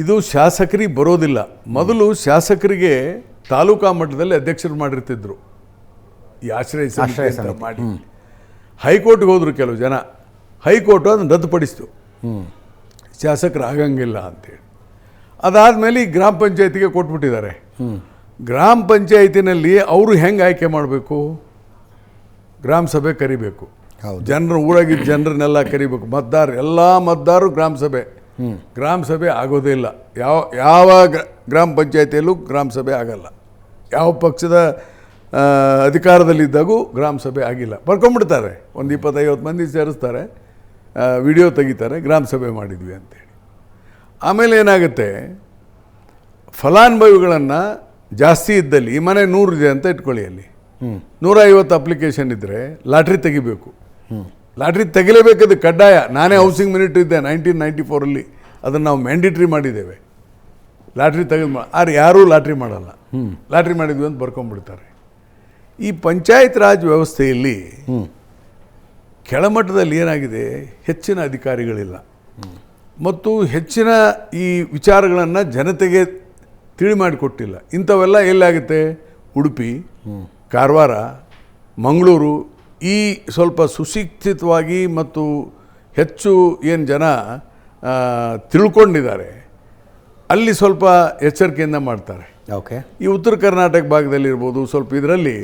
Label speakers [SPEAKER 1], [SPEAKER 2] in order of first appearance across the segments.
[SPEAKER 1] ಇದು ಶಾಸಕರಿಗೆ ಬರೋದಿಲ್ಲ. ಮೊದಲು ಶಾಸಕರಿಗೆ ತಾಲೂಕಾ ಮಟ್ಟದಲ್ಲಿ ಅಧ್ಯಕ್ಷರು ಮಾಡಿರ್ತಿದ್ರು, ಈ ಆಶ್ರಯ ಸಮಿತಿ ಅಂತ ಮಾಡಿ. ಹೈಕೋರ್ಟ್ಗೆ ಹೋದ್ರು ಕೆಲವು ಜನ, ಹೈಕೋರ್ಟು ಅದನ್ನು ರದ್ದುಪಡಿಸ್ತು, ಶಾಸಕರು ಆಗಂಗಿಲ್ಲ ಅಂತೇಳಿ. ಅದಾದಮೇಲೆ ಈ ಗ್ರಾಮ ಪಂಚಾಯತಿಗೆ ಕೊಟ್ಬಿಟ್ಟಿದ್ದಾರೆ. ಗ್ರಾಮ ಪಂಚಾಯತಿನಲ್ಲಿ ಅವರು ಹೆಂಗೆ ಆಯ್ಕೆ ಮಾಡಬೇಕು? ಗ್ರಾಮ ಸಭೆ ಕರಿಬೇಕು, ಜನರು ಊರಾಗಿದ್ದ ಜನರನ್ನೆಲ್ಲ ಕರಿಬೇಕು, ಎಲ್ಲ ಮತದಾರರು ಗ್ರಾಮ ಸಭೆ ಆಗೋದೇ ಇಲ್ಲ. ಯಾವ ಗ್ರಾಮ ಪಂಚಾಯತಿಯಲ್ಲೂ ಗ್ರಾಮ ಸಭೆ ಆಗಲ್ಲ. ಯಾವ ಪಕ್ಷದ ಅಧಿಕಾರದಲ್ಲಿದ್ದಾಗೂ ಗ್ರಾಮ ಸಭೆ ಆಗಿಲ್ಲ. ಬರ್ಕೊಂಡ್ಬಿಡ್ತಾರೆ, ಒಂದು 20-50 ಮಂದಿ ಸೇರಿಸ್ತಾರೆ, ವಿಡಿಯೋ ತೆಗಿತಾರೆ, ಗ್ರಾಮ ಸಭೆ ಮಾಡಿದ್ವಿ ಅಂತೇಳಿ. ಆಮೇಲೆ ಏನಾಗುತ್ತೆ, ಫಲಾನುಭವಿಗಳನ್ನು ಜಾಸ್ತಿ ಇದ್ದಲ್ಲಿ, ಈ ಮನೆ 100 ಇದೆ ಅಂತ ಇಟ್ಕೊಳ್ಳಿ, ಅಲ್ಲಿ 150 ಅಪ್ಲಿಕೇಶನ್ ಇದ್ದರೆ ಲಾಟ್ರಿ ತೆಗಿಬೇಕು. ಲಾಟ್ರಿ ತೆಗಿಲೇಬೇಕದು ಕಡ್ಡಾಯ. ನಾನೇ ಹೌಸಿಂಗ್ ಮಿನಿಸ್ಟರ್ ಇದ್ದೆ 1994 ಅದನ್ನು ನಾವು ಮ್ಯಾಂಡೇಟ್ರಿ ಮಾಡಿದ್ದೇವೆ. ಲಾಟ್ರಿ ತೆಗೆದು ಯಾರೂ ಲಾಟ್ರಿ ಮಾಡಲ್ಲ. ಲಾಟ್ರಿ ಮಾಡಿದ್ವಿ ಅಂತ ಬರ್ಕೊಂಡ್ಬಿಡ್ತಾರೆ. ಈ ಪಂಚಾಯತ್ ರಾಜ್ ವ್ಯವಸ್ಥೆಯಲ್ಲಿ ಕೆಳಮಟ್ಟದಲ್ಲಿ ಏನಾಗಿದೆ, ಹೆಚ್ಚಿನ ಅಧಿಕಾರಿಗಳಿಲ್ಲ ಮತ್ತು ಹೆಚ್ಚಿನ ಈ ವಿಚಾರಗಳನ್ನು ಜನತೆಗೆ ತಿಳಿ ಮಾಡಿಕೊಟ್ಟಿಲ್ಲ. ಇಂಥವೆಲ್ಲ ಎಲ್ಲಾಗುತ್ತೆ, ಉಡುಪಿ, ಕಾರವಾರ, ಮಂಗಳೂರು, ಈ ಸ್ವಲ್ಪ ಸುಶಿಕ್ಷಿತವಾಗಿ ಮತ್ತು ಹೆಚ್ಚು ಏನು ಜನ ತಿಳ್ಕೊಂಡಿದ್ದಾರೆ, ಅಲ್ಲಿ ಸ್ವಲ್ಪ ಎಚ್ಚರಿಕೆಯಿಂದ ಮಾಡ್ತಾರೆ.
[SPEAKER 2] ಓಕೆ.
[SPEAKER 1] ಈ ಉತ್ತರ ಕರ್ನಾಟಕ ಭಾಗದಲ್ಲಿರ್ಬೋದು, ಸ್ವಲ್ಪ ಇದರಲ್ಲಿ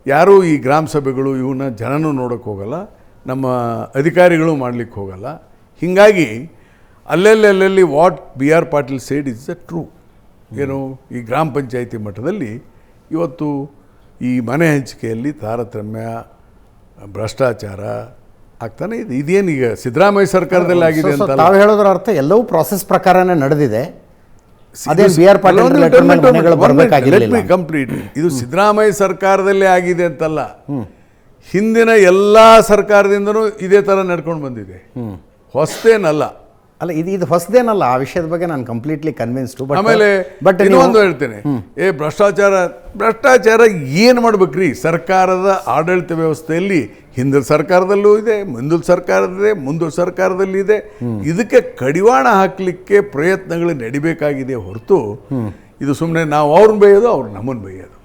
[SPEAKER 1] ಯಾರೂ ಈ ಗ್ರಾಮ ಸಭೆಗಳು ಇವನ್ನ ಜನನೂ ನೋಡೋಕ್ಕೆ ಹೋಗಲ್ಲ, ನಮ್ಮ ಅಧಿಕಾರಿಗಳು ಮಾಡಲಿಕ್ಕೆ ಹೋಗಲ್ಲ. ಹೀಗಾಗಿ ಅಲ್ಲಲ್ಲಿ what B.R. Patil said is a true. ಏನು, ಈ ಗ್ರಾಮ ಪಂಚಾಯಿತಿ ಮಟ್ಟದಲ್ಲಿ ಇವತ್ತು ಈ ಮನೆ ಹಂಚಿಕೆಯಲ್ಲಿ ತಾರತಮ್ಯ, ಭ್ರಷ್ಟಾಚಾರ ಆಗ್ತಾನೆ ಇದೆ. ಇದೇನೀಗ ಸಿದ್ದರಾಮಯ್ಯ ಸರ್ಕಾರದಲ್ಲಿ ಆಗಿದೆ ಅಂತ
[SPEAKER 2] ತಾವು ಹೇಳೋದ್ರ ಅರ್ಥ ಎಲ್ಲವೂ ಪ್ರಾಸೆಸ್ ಪ್ರಕಾರನೇ ನಡೆದಿದೆ.
[SPEAKER 1] ಕಂಪ್ಲೀಟ್ ಇದು ಸಿದ್ದರಾಮಯ್ಯ ಸರ್ಕಾರದಲ್ಲೇ ಆಗಿದೆ ಅಂತಲ್ಲ, ಹಿಂದಿನ ಎಲ್ಲ ಸರ್ಕಾರದಿಂದನೂ ಇದೇ ಥರ ನಡ್ಕೊಂಡು ಬಂದಿದೆ, ಹೊಸದೇನಲ್ಲ.
[SPEAKER 2] ಅಲ್ಲ, ಇದು ಹೊಸದೇನಲ್ಲ. ಆ ವಿಷಯದ ಬಗ್ಗೆ ನಾನು ಕಂಪ್ಲೀಟ್ಲಿ ಕನ್ವಿನ್ಸ್ಡು.
[SPEAKER 1] ಆಮೇಲೆ ಇನ್ನೊಂದು ಹೇಳ್ತೇನೆ, ಭ್ರಷ್ಟಾಚಾರ ಏನು ಮಾಡ್ಬೇಕ್ರಿ? ಸರ್ಕಾರದ ಆಡಳಿತ ವ್ಯವಸ್ಥೆಯಲ್ಲಿ ಹಿಂದಿನ ಸರ್ಕಾರದಲ್ಲೂ ಇದೆ, ಮುಂದಿನ ಸರ್ಕಾರದಿದೆ, ಮುಂದಿನ ಸರ್ಕಾರದಲ್ಲಿ ಇದೆ. ಇದಕ್ಕೆ ಕಡಿವಾಣ ಹಾಕಲಿಕ್ಕೆ ಪ್ರಯತ್ನಗಳು ನಡಿಬೇಕಾಗಿದೆ ಹೊರತು ಇದು ಸುಮ್ಮನೆ ನಾವು ಅವ್ರನ್ನ ಬೈಯೋದು, ಅವ್ರು ನಮ್ಮನ್ನು ಬೈಯೋದು.